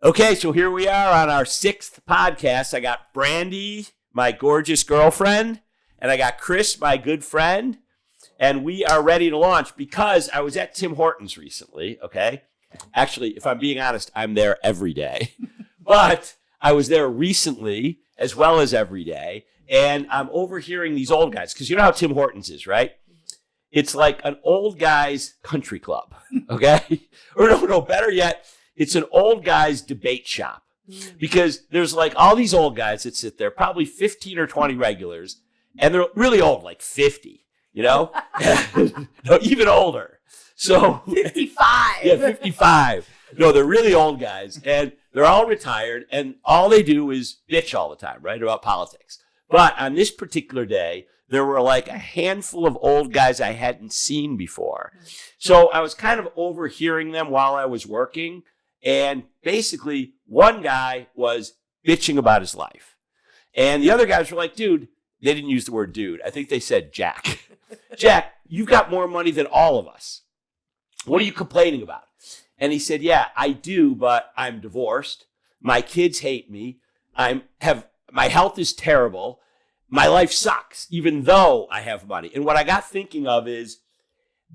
Okay, so here we are on our 6th podcast. I got Brandy, my gorgeous girlfriend, and I got Chris, my good friend, and we are ready to launch because I was at Tim Hortons recently, okay? Actually, if I'm being honest, I'm there every day. But I was there recently as well as every day, and I'm overhearing these old guys, because you know how Tim Hortons is, right? It's like an old guy's country club, okay? Or no, better yet, it's an old guy's debate shop, because there's like all these old guys that sit there, probably 15 or 20 regulars, and they're really old, like 50, you know? No, even older. So 55. Yeah, 55. No, they're really old guys, and they're all retired, and all they do is bitch all the time, right, about politics. But on this particular day, there were like a handful of old guys I hadn't seen before. So I was kind of overhearing them while I was working. And basically, one guy was bitching about his life. And the other guys were like, dude, they didn't use the word dude. I think they said Jack. Jack, you've got more money than all of us. What are you complaining about? And he said, yeah, I do, but I'm divorced. My kids hate me. My health is terrible. My life sucks, even though I have money. And what I got thinking of is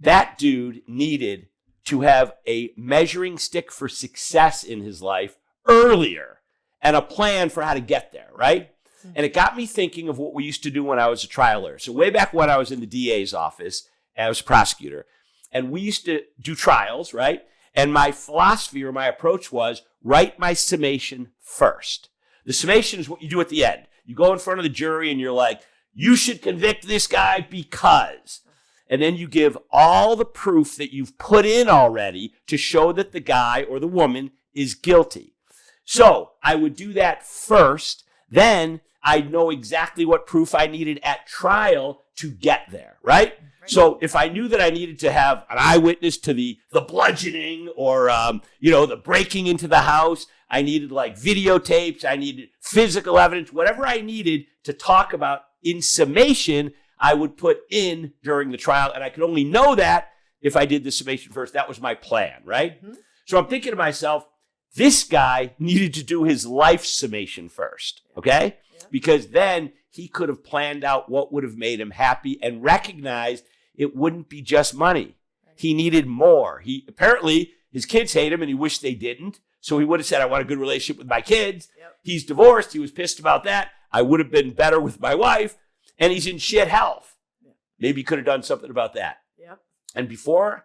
that dude needed to have a measuring stick for success in his life earlier and a plan for how to get there, right? And it got me thinking of what we used to do when I was a trial lawyer. So way back when I was in the DA's office, I was a prosecutor, and we used to do trials, right? And my philosophy or my approach was write my summation first. The summation is what you do at the end. You go in front of the jury and you're like, you should convict this guy because... And then you give all the proof that you've put in already to show that the guy or the woman is guilty. So I would do that first. Then I'd know exactly what proof I needed at trial to get there, right? So if I knew that I needed to have an eyewitness to the bludgeoning or, the breaking into the house, I needed like videotapes, I needed physical evidence, whatever I needed to talk about in summation, I would put in during the trial, and I could only know that if I did the summation first. That was my plan, right? Mm-hmm. So I'm thinking to myself, this guy needed to do his life summation first, okay? Yeah. Because then he could have planned out what would have made him happy and recognized it wouldn't be just money. Right. He needed more. Apparently, his kids hate him, and he wished they didn't. So he would have said, I want a good relationship with my kids. Yep. He's divorced. He was pissed about that. I would have been better with my wife. And he's in shit health. Yeah. Maybe he could have done something about that. Yep. And before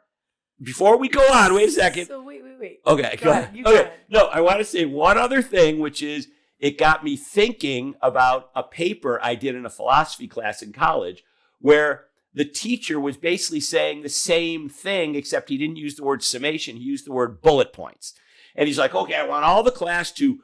we go on, wait a second. So wait. Okay, go ahead. Go ahead. No, I want to say one other thing, which is it got me thinking about a paper I did in a philosophy class in college where the teacher was basically saying the same thing, except he didn't use the word summation. He used the word bullet points. And he's like, okay, I want all the class to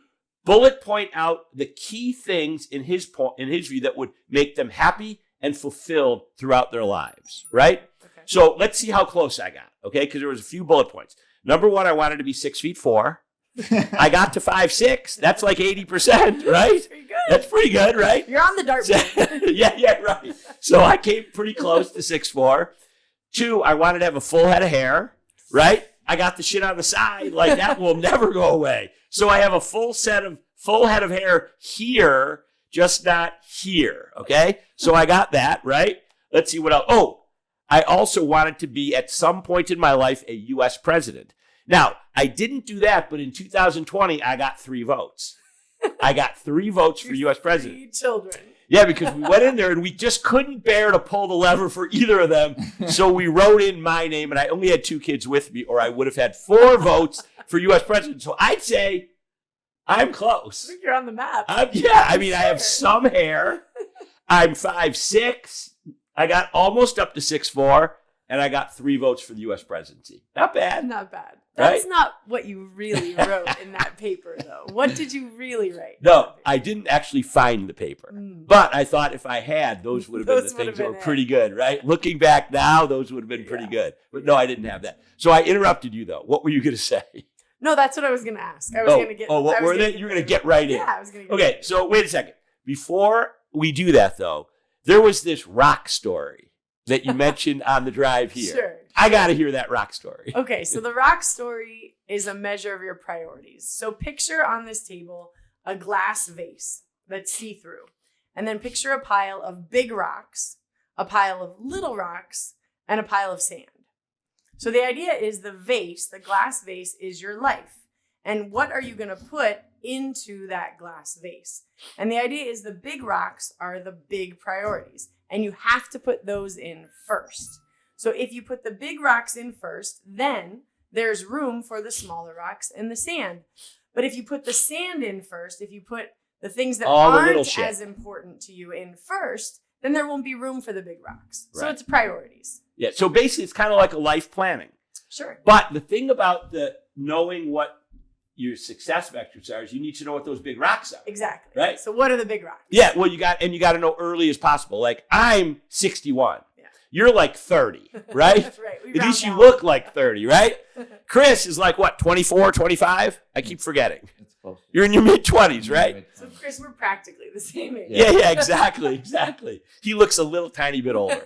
bullet point out the key things in his view that would make them happy and fulfilled throughout their lives, right? Okay. So let's see how close I got, okay? Because there was a few bullet points. Number one, I wanted to be 6'4". I got to 5'6". That's like 80%, right? Pretty good. That's pretty good, right? You're on the dartboard. Yeah, right. So I came pretty close to 6'4". 2, I wanted to have a full head of hair, right? I got the shit on the side. Like, that will never go away. So I have a full head of hair here, just not here, okay? So I got that, right? Let's see what else. Oh, I also wanted to be, at some point in my life, a U.S. president. Now, I didn't do that, but in 2020, I got 3 votes. I got 3 votes for U.S. president. 3 children. Yeah, because we went in there and we just couldn't bear to pull the lever for either of them. So we wrote in my name, and I only had 2 kids with me, or I would have had 4 votes for U.S. president. So I'd say I'm close. I think you're on the map. I have some hair. I'm 5'6". I got almost up to 6'4", and I got 3 votes for the U.S. presidency. Not bad. Not bad. Right? That's not what you really wrote in that paper, though. What did you really write? No, I didn't actually find the paper. But I thought if I had, those would have been the things that were pretty good, right? Looking back now, those would have been pretty good. But no, I didn't have that. So I interrupted you, though. What were you going to say? No, that's what I was going to ask. I was going to get. Oh, what were they? You're going to get right in. Yeah, I was going to get Okay, so wait a second. Before we do that, though, there was this rock story that you mentioned on the drive here. Sure. I got to hear that rock story. Okay, so the rock story is a measure of your priorities. So picture on this table a glass vase that's see-through. And then picture a pile of big rocks, a pile of little rocks, and a pile of sand. So the idea is the vase, the glass vase, is your life. And what are you going to put into that glass vase? And the idea is the big rocks are the big priorities. And you have to put those in first. So if you put the big rocks in first, then there's room for the smaller rocks and the sand. But if you put the sand in first, if you put the things that aren't as important to you in first, then there won't be room for the big rocks. Right. So it's priorities. Yeah. So basically, it's kind of like a life planning. Sure. But the thing about the knowing what your success vectors are is you need to know what those big rocks are. Exactly. Right. So what are the big rocks? Yeah. Well, you got to know early as possible. Like I'm 61. Yeah. You're like 30, right? That's right. At least you look like 30, right? Chris is like what, 24, 25? I keep forgetting. You're in your mid-20s, right? So, Chris, we're practically the same age. Yeah, exactly. He looks a little tiny bit older.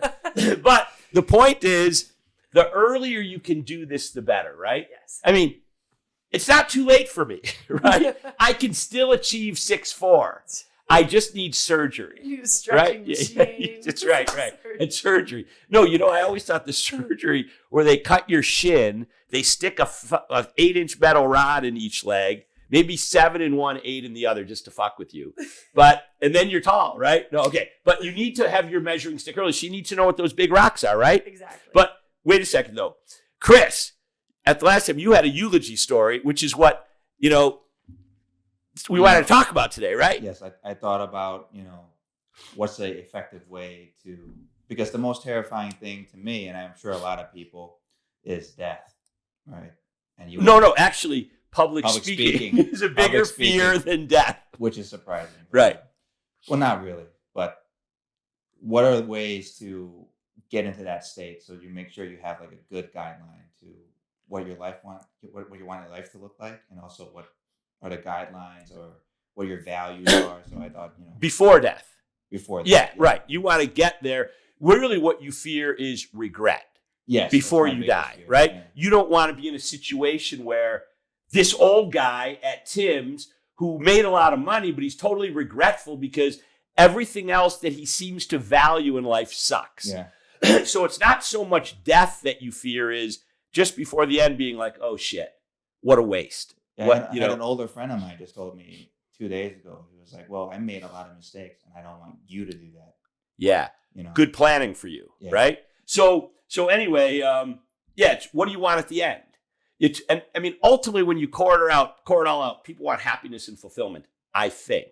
But the point is, the earlier you can do this, the better, right? Yes. I mean, it's not too late for me, right? I can still achieve 6'4". I just need surgery. You stretching machine. That's right. And surgery. No, I always thought the surgery where they cut your shin, they stick a 8-inch metal rod in each leg, maybe 7 in one, 8 in the other, just to fuck with you. And then you're tall, right? No, okay. But you need to have your measuring stick early. So you need to know what those big rocks are, right? Exactly. But wait a second, though. Chris, at the last time you had a eulogy story, which is what, we wanted to talk about today, right? Yes, I thought about, what's the effective way to, because the most terrifying thing to me, and I'm sure a lot of people, is death, right? And No, actually, public speaking is a bigger fear than death. Which is surprising. Right. Well, not really, but what are the ways to get into that state so you make sure you have like a good guideline to what you want your life to look like, and also what are the guidelines or what your values are. So I thought, before death. Yeah, right. You want to get there. Really what you fear is regret. Yes. Before you die, fear, right? Yeah. You don't want to be in a situation where this old guy at Tim's who made a lot of money, but he's totally regretful because everything else that he seems to value in life sucks. Yeah. So it's not so much death that you fear is just before the end being like, oh shit, what a waste. Yeah, I had an older friend of mine just told me 2 days ago. He was like, well, I made a lot of mistakes and I don't want you to do that. Yeah. Good planning for you, right? So anyway, what do you want at the end? Ultimately when you core it all out, people want happiness and fulfillment, I think.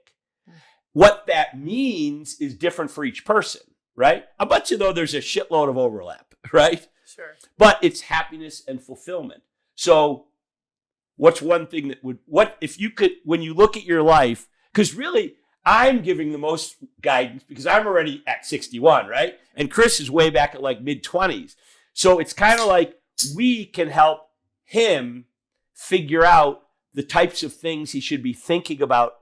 What that means is different for each person, right? I bet you though there's a shitload of overlap, right? Sure. But it's happiness and fulfillment. So what's one thing when you look at your life, because really I'm giving the most guidance because I'm already at 61, right? And Chris is way back at like mid-20s. So it's kind of like we can help him figure out the types of things he should be thinking about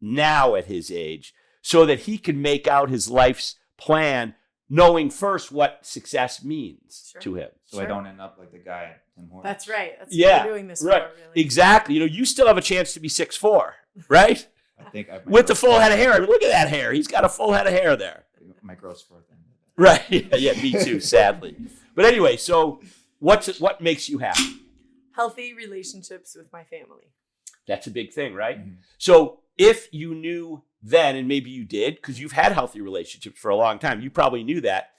now at his age so that he can make out his life's plan, knowing first what success means to him. So I don't end up like the guy at Tim Hortons. That's right. That's what we're doing this for, really. Exactly. You still have a chance to be 6'4", right? I think with the full head of hair. Look at that hair. He's got a full head of hair there. My growth spurt then. Right. Yeah, me too, sadly. But anyway, so what makes you happy? Healthy relationships with my family. That's a big thing, right? Mm-hmm. So if you knew then, and maybe you did, because you've had healthy relationships for a long time, you probably knew that.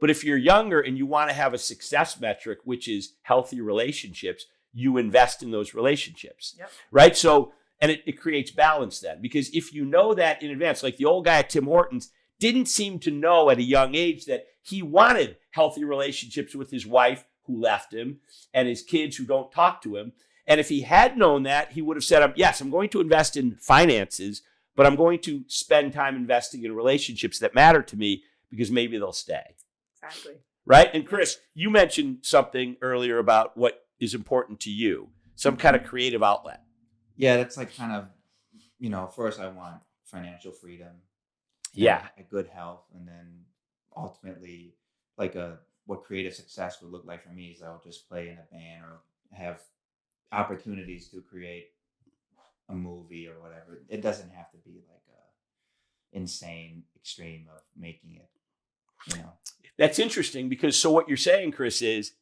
But if you're younger and you want to have a success metric, which is healthy relationships, you invest in those relationships, right? So, and it creates balance then, because if you know that in advance, like the old guy at Tim Hortons didn't seem to know at a young age that he wanted healthy relationships with his wife who left him and his kids who don't talk to him. And if he had known that, he would have said, yes, I'm going to invest in finances, but I'm going to spend time investing in relationships that matter to me because maybe they'll stay. Exactly. Right? And Chris, you mentioned something earlier about what is important to you, some kind of creative outlet. Yeah, that's like kind of, first I want financial freedom. Yeah. A good health. And then ultimately, like what creative success would look like for me is I'll just play in a band or have opportunities to create a movie or whatever. It doesn't have to be like a insane extreme of making it, you know. That's interesting because so what you're saying, Chris, is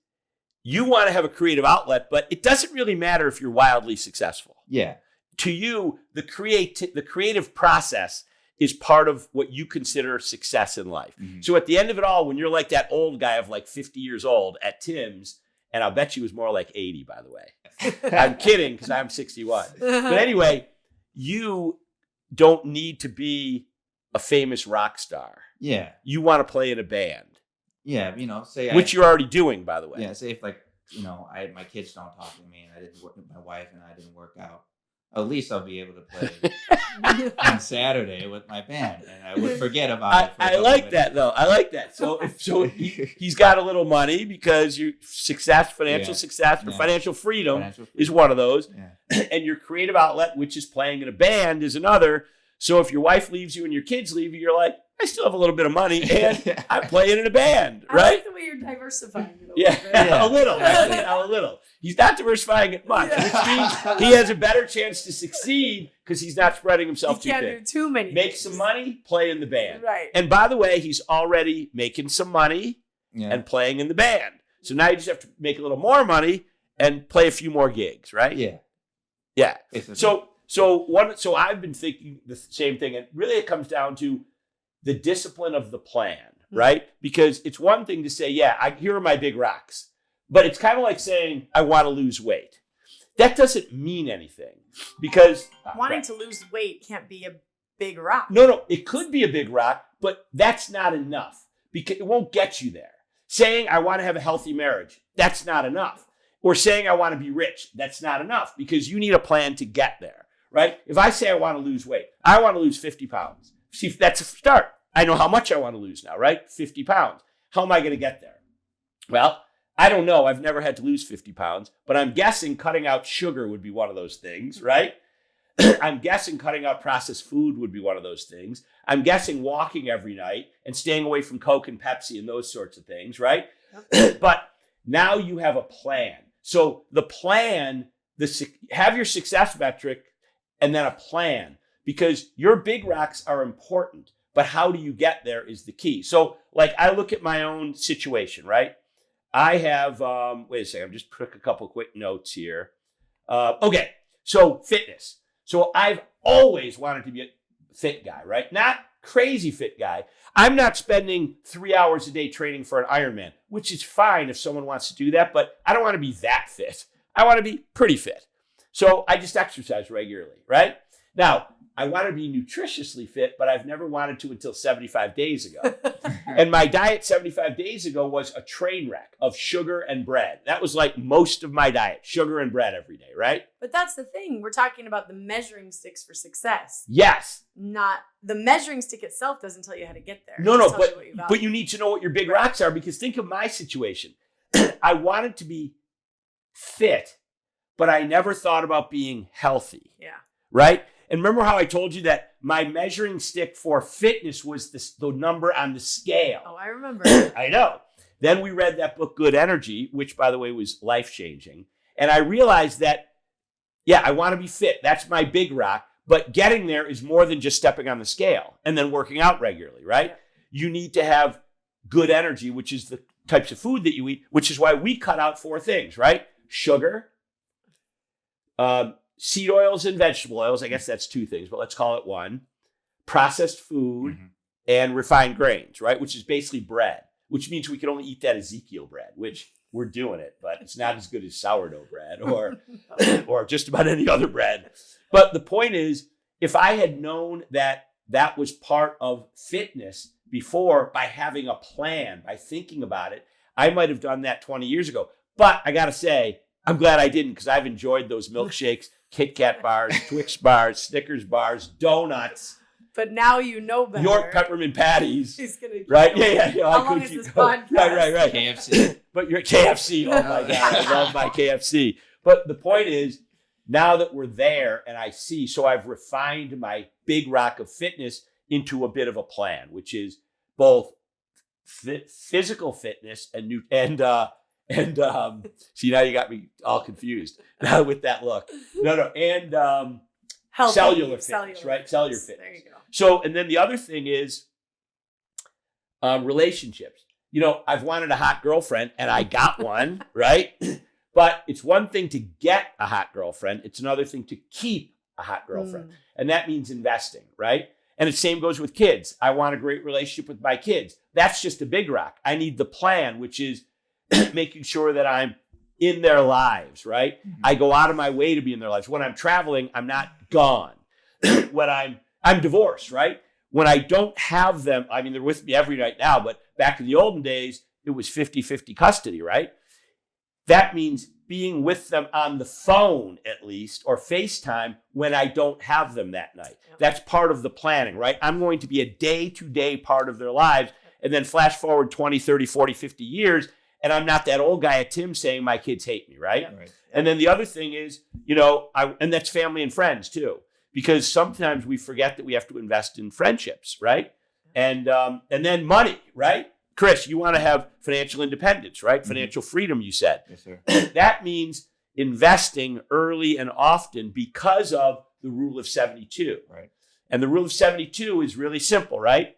you want to have a creative outlet, but it doesn't really matter if you're wildly successful. Yeah. To you, the creative process is part of what you consider success in life. Mhm. So at the end of it all, when you're like that old guy of like 50 years old at Tim's, and I'll bet you was more like 80, by the way. I'm kidding because I'm 61. But anyway, you don't need to be a famous rock star. Yeah. You want to play in a band, Yeah. You know, say which you're already doing, by the way. yeah, say if like, you know, my kids don't talk to me and I didn't work, my wife and I didn't work out, at least I'll be able to play on Saturday with my band, and I would forget about it. For a I couple like minutes. that though. I like that. So he's got a little money because you financial Yeah. success or Yeah. financial freedom Financial is freedom. one of those. Yeah. And your creative outlet, which is playing in a band, is another. So if your wife leaves you and your kids leave you, you're like, I still have a little bit of money and I'm playing in a band, I right? like the way you're diversifying it a Yeah, little bit. Yeah. a little. Exactly. A little. He's not diversifying it much, Yeah. which means he has a better chance to succeed because he's not spreading You himself too can't thin. do too many Make things. some money, play in the band. Right. And by the way, he's already making some money Yeah. and playing in the band. So now you just have to make a little more money and play a few more gigs, right? Yeah. Yeah. Basically. So I've been thinking the same thing, and really it comes down to the discipline of the plan, right? Because it's one thing to say, yeah, here are my big rocks, but it's kind of like saying I want to lose weight. That doesn't mean anything because Wanting to lose weight can't be a big rock. No, it could be a big rock, but that's not enough because it won't get you there. Saying I want to have a healthy marriage, that's not enough. Or saying I want to be rich, that's not enough because you need a plan to get there, right? If I say I want to lose weight, I want to lose 50 pounds. See, that's a start. I know how much I want to lose now, right? 50 pounds. How am I going to get there? Well, I don't know. I've never had to lose 50 pounds, but I'm guessing cutting out sugar would be one of those things, right? I'm guessing cutting out processed food would be one of those things. I'm guessing walking every night and staying away from Coke and Pepsi and those sorts of things, right? But now you have a plan. So the plan, have your success metric and then a plan because your big rocks are important, but how do you get there is the key. So like I look at my own situation, right? I have, wait a second, I'm just took a couple quick notes here. Okay, so fitness. So I've always wanted to be a fit guy, right? Not crazy fit guy. I'm not spending 3 hours a day training for an Ironman, which is fine if someone wants to do that, but I don't want to be that fit. I want to be pretty fit. So I just exercise regularly, right? Now, I want to be nutritiously fit, but I've never wanted to until 75 days ago. And my diet 75 days ago was a train wreck of sugar and bread. That was like most of my diet, sugar and bread every day, right? But that's the thing. We're talking about the measuring sticks for success. Yes. Not the measuring stick itself doesn't tell you how to get there. No, It no, just tells you what you but value. you need to know what your big rocks are because think of my situation. I wanted to be fit, but I never thought about being healthy, Yeah. right? And remember how I told you that my measuring stick for fitness was the number on the scale. Oh, I remember. I know. Then we read that book, Good Energy, which, by the way, was life-changing. And I realized that, yeah, I want to be fit. That's my big rock. But getting there is more than just stepping on the scale and then working out regularly, right? Yeah. You need to have good energy, which is the types of food that you eat, which is why we cut out 4 things, right? Sugar, seed oils and vegetable oils. I guess that's 2 things, but let's call it 1. Processed food Mhm. and refined grains, right? Which is basically bread, which means we can only eat that Ezekiel bread, which we're doing it, but it's not as good as sourdough bread or just about any other bread. But the point is, if I had known that that was part of fitness before by having a plan, by thinking about it, I might have done that 20 years ago. But I got to say, I'm glad I didn't because I've enjoyed those milkshakes, Kit Kat bars, Twix bars, Snickers bars, donuts, But now you know better. York peppermint patties. He's gonna keep Right? going. Yeah. How I long could is keep this going. podcast? Right. KFC. But your KFC, oh my God, I love my KFC. But the point is, now that we're there and I see, so I've refined my big rock of fitness into a bit of a plan, which is both physical fitness and see, now you got me all confused with that look. No, and Healthy, cellular fitness, right? Cellular fitness. There you go. So, and then the other thing is relationships. I've wanted a hot girlfriend and I got one, right? But it's one thing to get a hot girlfriend. It's another thing to keep a hot girlfriend. And that means investing, right? And the same goes with kids. I want a great relationship with my kids. That's just a big rock. I need the plan, which is making sure that I'm in their lives, right? I go out of my way to be in their lives. When I'm traveling, I'm not gone. When I'm divorced, right? When I don't have them, I mean, they're with me every night now, but back in the olden days, it was 50-50 custody, right? That means being with them on the phone at least, or FaceTime when I don't have them that night. Yep. That's part of the planning, right? I'm going to be a day-to-day part of their lives, and then flash forward 20, 30, 40, 50 years, and I'm not that old guy at Tim saying my kids hate me, right? Right. And then the other thing is, and that's family and friends too, because sometimes we forget that we have to invest in friendships, right? And then money, right? Chris, you want to have financial independence, right? Mm-hmm. Financial freedom, you said. Yes, sir. That means investing early and often because of the rule of 72. Right. And the rule of 72 is really simple, right?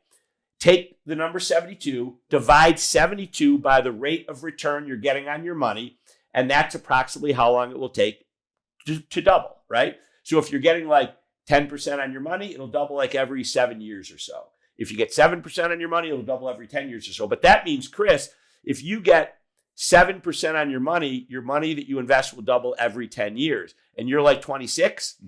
Take the number 72, divide 72 by the rate of return you're getting on your money, and that's approximately how long it will take to double, right? So if you're getting like 10% on your money, it'll double like every 7 years or so. If you get 7% on your money, it'll double every 10 years or so. But that means, Chris, if you get 7% on your money that you invest will double every 10 years. And you're like 26,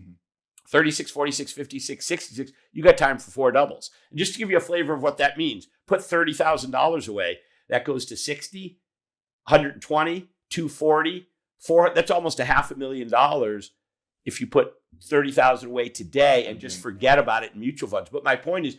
36, 46, 56, 66, you got time for 4 doubles. And just to give you a flavor of what that means, put $30,000 away. That goes to 60, 120, 240, 4. That's almost $500,000 if you put 30,000 away today and just forget about it in mutual funds. But my point is,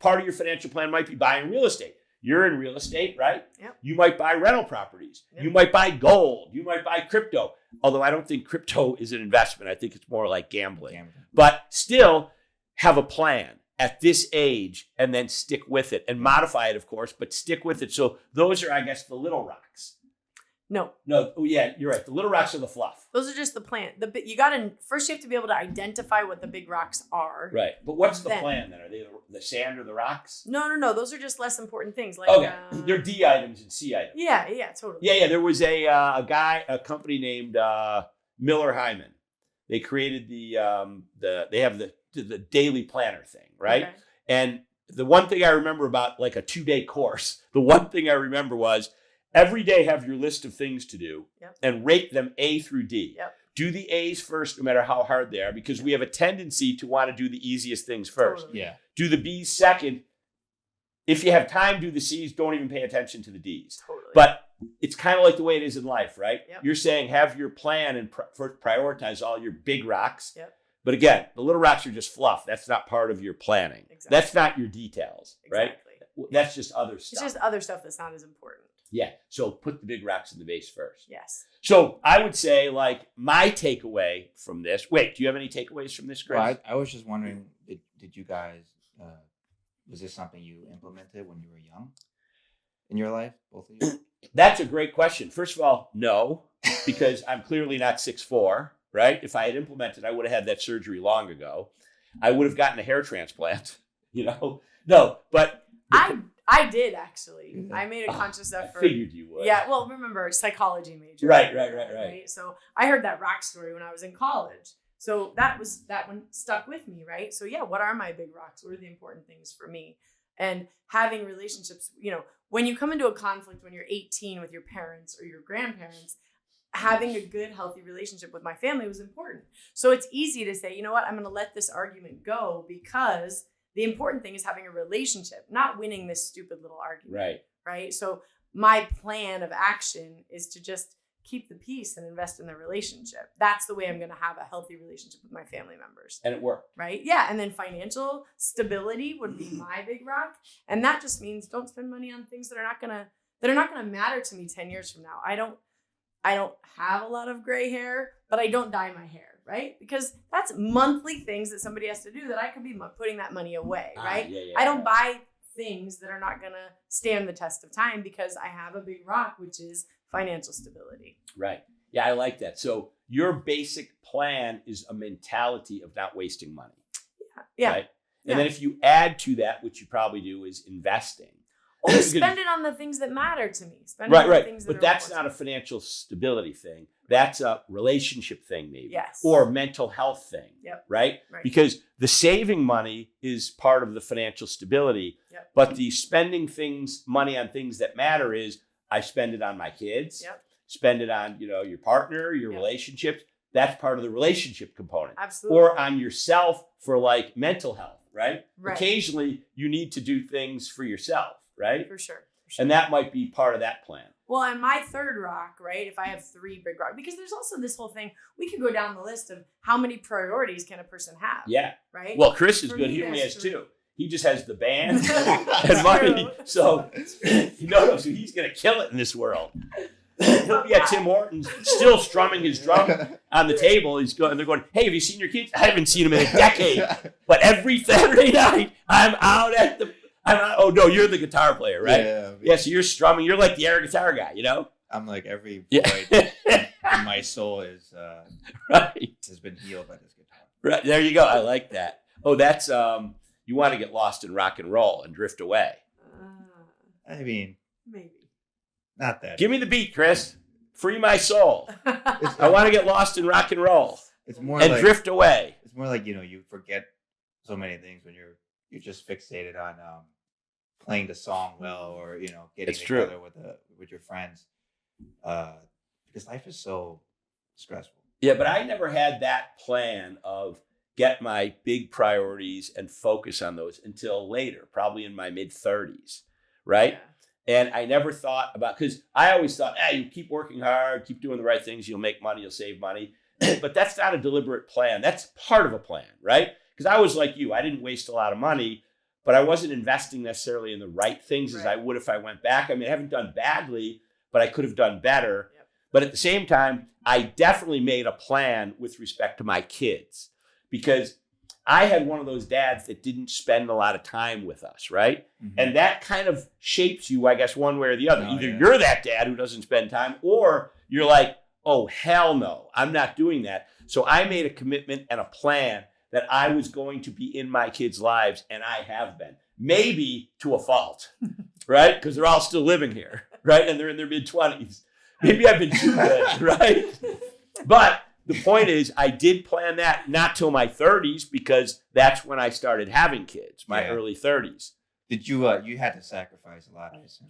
part of your financial plan might be buying real estate. You're in real estate, right? Yep. You might buy rental properties. Yep. You might buy gold. You might buy crypto. Although I don't think crypto is an investment. I think it's more like gambling. But still have a plan at this age and then stick with it and modify it, of course, but stick with it. So those are, I guess, the little rocks. No. Oh, yeah, you're right. The little rocks are the fluff. Those are just the plan. You have to be able to identify what the big rocks are. Right. But what's the plan then? Are they the sand or the rocks? No. Those are just less important things. Like, okay. They're D items and C items. Yeah, totally. Yeah. There was a company named Miller Hyman. They created they have the daily planner thing, right? Okay. And the one thing I remember about like a 2-day course, the one thing I remember was, every day have your list of things to do and rate them A through D. Yep. Do the A's first, no matter how hard they are, because we have a tendency to want to do the easiest things first. Totally. Yeah. Do the B's second. If you have time, do the C's. Don't even pay attention to the D's. Totally. But it's kind of like the way it is in life, right? Yep. You're saying have your plan and first prioritize all your big rocks. Yep. But again, the little rocks are just fluff. That's not part of your planning. Exactly. That's not your details, right? That's just other stuff. It's just other stuff that's not as important. Yeah. So put the big rocks in the vase first. Yes. So I would say, like, my takeaway from this. Wait, do you have any takeaways from this, Chris? Well, I was just wondering, did you guys, was this something you implemented when you were young in your life, both of you? That's a great question. First of all, no, because I'm clearly not 6'4", right? If I had implemented, I would have had that surgery long ago. I would have gotten a hair transplant, No, but... I did actually. I made a conscious effort. I figured you would. Yeah, well, remember, psychology major. Right. So I heard that rock story when I was in college. So that one stuck with me, right? So yeah, what are my big rocks? What are the important things for me? And having relationships, when you come into a conflict when you're 18 with your parents or your grandparents, having a good, healthy relationship with my family was important. So it's easy to say, you know what, I'm going to let this argument go because the important thing is having a relationship, not winning this stupid little argument. Right. So my plan of action is to just keep the peace and invest in the relationship. That's the way I'm going to have a healthy relationship with my family members. And it worked. Right. Yeah. And then financial stability would be my big rock. And that just means don't spend money on things that are not going to matter to me 10 years from now. I don't have a lot of gray hair, but I don't dye my hair. Right? Because that's monthly things that somebody has to do that I could be putting that money away, right? Yeah, I don't buy things that are not going to stand the test of time because I have a big rock, which is financial stability. Right. Yeah, I like that. So your basic plan is a mentality of not wasting money. Yeah. Right? Yeah. And then if you add to that, which you probably do, is investing. Or Because- spend it on the things that matter to me. Spend it on the Right. things that But are that's important. not a financial stability thing. That's a relationship thing, maybe. Yes. Or mental health thing. Yep. Right? Right. Because the saving money is part of the financial stability. Yep. But the spending money on things that matter is I spend it on my kids. Yep. Spend it on, your partner, your Yep. relationships. That's part of the relationship component. Absolutely. Or on yourself for like mental health, right? Right. Occasionally you need to do things for yourself, right? For sure. And that might be part of that plan. Well, and my third rock, right? If I have 3 big rocks, because there's also this whole thing, we could go down the list of how many priorities can a person have, Yeah. right? Well, Chris is For good. me, He only has that's true. 2. He just has the band That's and money. true. So, so he's going to kill it in this world. He'll be at Tim Hortons still strumming his drum on the table. And they're going, hey, have you seen your kids? I haven't seen them in a decade. But every Saturday night, I'm out oh, no, you're the guitar player, right? Yeah, so you're strumming. You're like the air guitar guy, I'm like every void Yeah. in my soul Right. has been healed by this guitar. Right. There you go. I like that. Oh, that's, you want to get lost in rock and roll and drift away. I mean, Maybe. not that. Give me the beat, Chris. Free my soul. I want to get lost in rock and roll It's more and like drift away. It's more like you forget so many things when you're just fixated on playing the song well, or getting It's true. together with your friends, because life is so stressful. Yeah, but I never had that plan of get my big priorities and focus on those until later, probably in my mid-30s, right? Yeah. And I never thought about, because I always thought, you keep working hard, keep doing the right things, you'll make money, you'll save money. But that's not a deliberate plan. That's part of a plan, right? Because I was like you, I didn't waste a lot of money, but I wasn't investing necessarily in the right things as I would if I went back. I mean, I haven't done badly, but I could have done better. Yep. But at the same time, I definitely made a plan with respect to my kids, because I had one of those dads that didn't spend a lot of time with us, right? Mm-hmm. And that kind of shapes you, I guess, one way or the other. Oh, Either yeah. you're that dad who doesn't spend time, or you're like, oh, hell no, I'm not doing that. So I made a commitment and a plan that I was going to be in my kids' lives, and I have been. Maybe to a fault, right? Because they're all still living here, right? And they're in their mid-20s. Maybe I've been too good, right? But the point is, I did plan that not till my 30s, because that's when I started having kids, my Yeah. early 30s. Did you had to sacrifice a lot, I assume?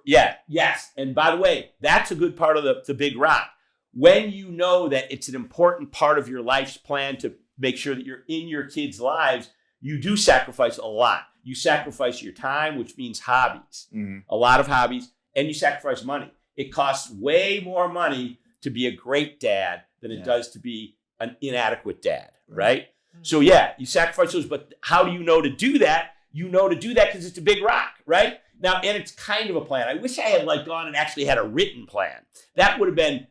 Yes. And by the way, that's a good part of the big rock. When you know that it's an important part of your life's plan to make sure that you're in your kids' lives, you do sacrifice a lot. You sacrifice your time, which means hobbies, Mm-hmm. a lot of hobbies, and you sacrifice money. It costs way more money to be a great dad than it Yeah. does to be an inadequate dad, Right. right? So yeah, you sacrifice those, but how do you know to do that? You know to do that because it's a big rock, right? Now, and it's kind of a plan. I wish I had gone and actually had a written plan. That would have been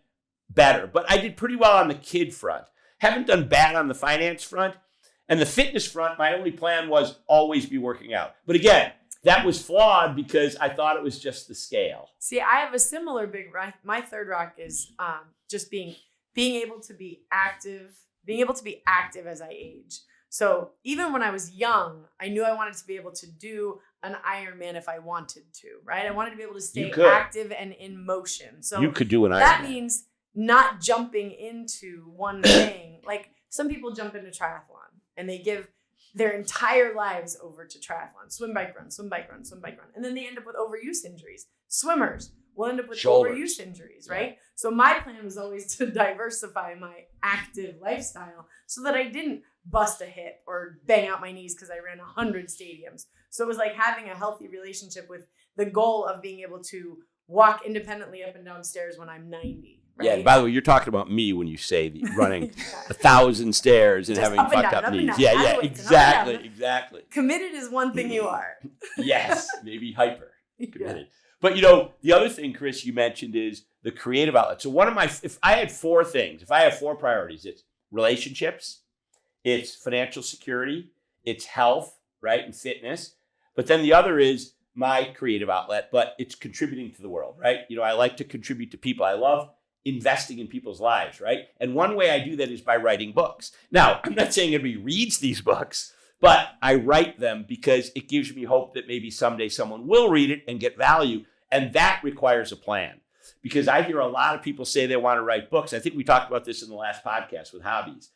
better, but I did pretty well on the kid front. Haven't done bad on the finance front. And the fitness front, my only plan was always be working out. But again, that was flawed because I thought it was just the scale. See, I have a similar big rock. My third rock is just being able to be active, as I age. So even when I was young, I knew I wanted to be able to do an Ironman if I wanted to, right? I wanted to be able to stay could. active and in motion. So You could do an that Ironman. means not jumping into one thing. Like some people jump into triathlon and they give their entire lives over to triathlon, swim, bike, run. And then they end up with overuse injuries. Swimmers will end up with Shoulders. overuse injuries, right? So my plan was always to diversify my active lifestyle so that I didn't bust a hip or bang out my knees because I ran 100 stadiums. So it was like having a healthy relationship with the goal of being able to walk independently up and down stairs when I'm 90. Right? Yeah, and by the way, you're talking about me when you say the running 1,000 stairs and Just having up and fucked down, up up and knees. down. Yeah, Add yeah, weights and up and down. exactly. Committed is one thing you are. Yes, maybe hyper Yeah. committed. But the other thing, Chris, you mentioned is the creative outlet. So if I had 4 things, if I have 4 priorities, it's relationships, it's financial security, it's health, right, and fitness. But then the other is my creative outlet, but it's contributing to the world, right? I like to contribute to people. I love investing in people's lives, right? And one way I do that is by writing books. Now, I'm not saying everybody reads these books, but I write them because it gives me hope that maybe someday someone will read it and get value. And that requires a plan. Because I hear a lot of people say they want to write books. I think we talked about this in the last podcast with hobbies.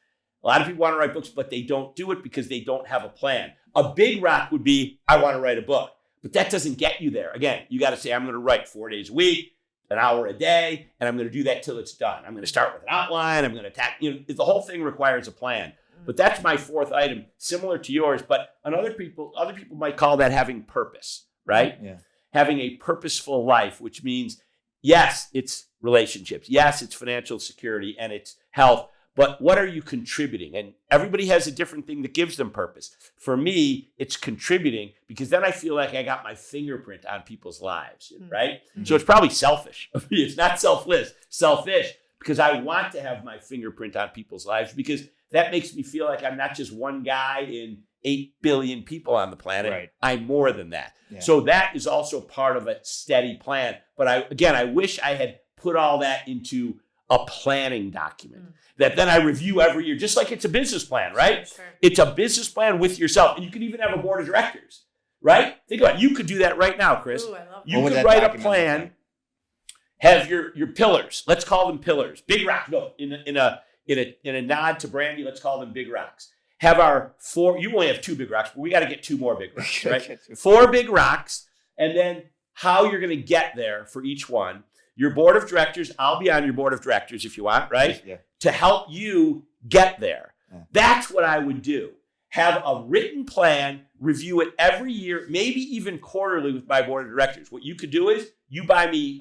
A lot of people want to write books, but they don't do it because they don't have a plan. A big rock would be, I want to write a book. But that doesn't get you there. Again, you got to say, I'm going to write 4 days a week, an hour a day, and I'm going to do that till it's done. I'm going to start with an outline. I'm going to attack. The whole thing requires a plan. But that's my fourth item, similar to yours. But other people might call that having purpose, right? Yeah. Having a purposeful life, which means, yes, it's relationships. Yes, it's financial security and it's health. But what are you contributing? And everybody has a different thing that gives them purpose. For me, it's contributing because then I feel like I got my fingerprint on people's lives, right? Mm-hmm. So it's probably selfish. It's not selfless, selfish, because I want to have my fingerprint on people's lives because that makes me feel like I'm not just one guy in 8 billion people on the planet. Right. I'm more than that. Yeah. So that is also part of a steady plan. But I wish I had put all that into a planning document that then I review every year, just like it's a business plan, right? Sure. It's a business plan with yourself. And you can even have a board of directors, right? Think about it. You could do that right now, Chris. Ooh, I love You What would could that write a document look plan, like? have your pillars. Let's call them pillars. Big rocks. No, in a nod to Brandy, let's call them big rocks. Have our 4, you only have 2 big rocks, but we got to get 2 more big rocks, right? 4 big rocks, and then how you're going to get there for each one. Your board of directors, I'll be on your board of directors if you want, right? Yeah. To help you get there. Yeah. That's what I would do. Have a written plan, review it every year, maybe even quarterly with my board of directors. What you could do is you buy me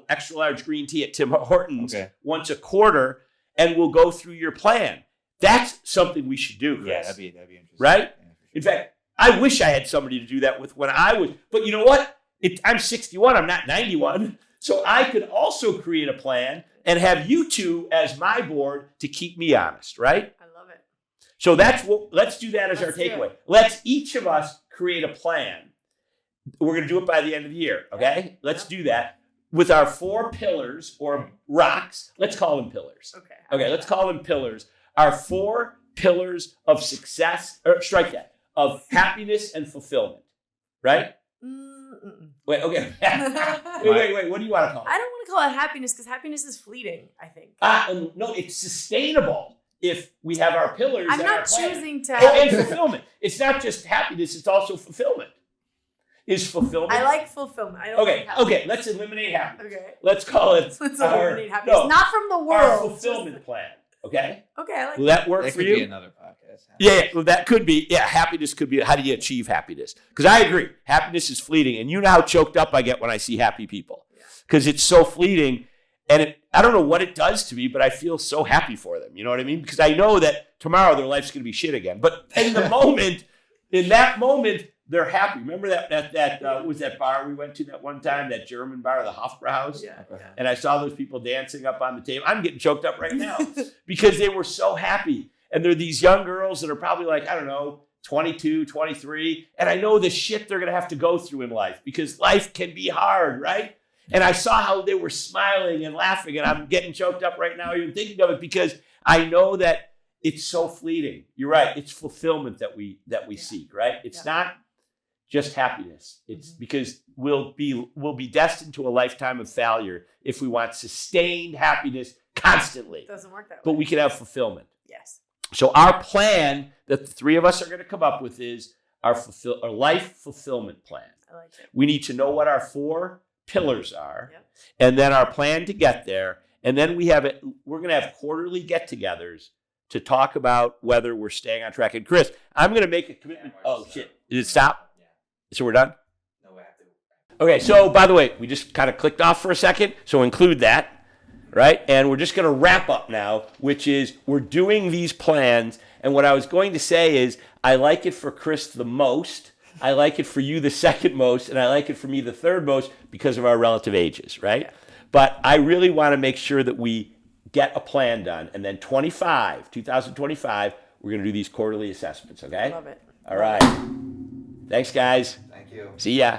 extra large green tea at Tim Hortons once a quarter, and we'll go through your plan. That's something we should do, Chris. Yeah, that'd be interesting. Right? Yeah, for sure. In fact, I wish I had somebody to do that with when I was, but you know what? I'm 61, I'm not 91. So I could also create a plan and have you two as my board to keep me honest, right? I love it. So let's do that as our takeaway. Let's each of us create a plan. We're going to do it by the end of the year, okay? Let's do that with our 4 pillars or rocks. Let's call them pillars. Okay, let's call them pillars. Our 4 pillars of success, or strike that, of happiness and fulfillment, right? Wait, okay. wait. What do you want to call it? I don't want to call it happiness because happiness is fleeting, I think. No, it's sustainable if we have our pillars. I'm and our not plan. choosing to. And fulfillment. It's not just happiness, it's also fulfillment. Is fulfillment. I like fulfillment. I don't Okay, like happiness. okay, let's eliminate happiness. Okay. Let's call it Let's our- eliminate happiness. no, Not from the our world. fulfillment plan. Okay? Okay, I like Will that work That for could you? be another podcast. Yeah, well, that could be. Yeah, happiness could be. How do you achieve happiness? Because I agree, happiness is fleeting, and you know how choked up I get when I see happy people, because it's so fleeting, and I don't know what it does to me, but I feel so happy for them. You know what I mean? Because I know that tomorrow their life's going to be shit again. But in that moment, they're happy. Remember that what was that bar we went to that one time? That German bar, the Hofbrauhaus. Yeah. And I saw those people dancing up on the table. I'm getting choked up right now because they were so happy. And they're these young girls that are probably like, I don't know, 22, 23. And I know the shit they're going to have to go through in life because life can be hard, right? And I saw how they were smiling and laughing. And I'm getting choked up right now even thinking of it because I know that it's so fleeting. You're right. It's fulfillment that we seek, right? It's not just happiness. It's because we'll be destined to a lifetime of failure if we want sustained happiness constantly. It doesn't work that way. But we can have fulfillment. Yes. So our plan that the 3 of us are going to come up with is our life fulfillment plan. I like it. We need to know what our 4 pillars are, Yep. and then our plan to get there. And then we're going to have quarterly get-togethers to talk about whether we're staying on track. And Chris, I'm going to make a commitment. Oh, shit. Did it stop? Yeah. So we're done? No, we have to. Okay, so by the way, we just kind of clicked off for a second, so include that, right? And we're just going to wrap up now, which is we're doing these plans, and what I was going to say is I like it for Chris the most, I like it for you the second most, and I like it for me the third most because of our relative ages, right? Yeah. But I really want to make sure that we get a plan done, and then 2025, we're going to do these quarterly assessments, okay? Love it. All right. Thanks, guys. Thank you. See ya.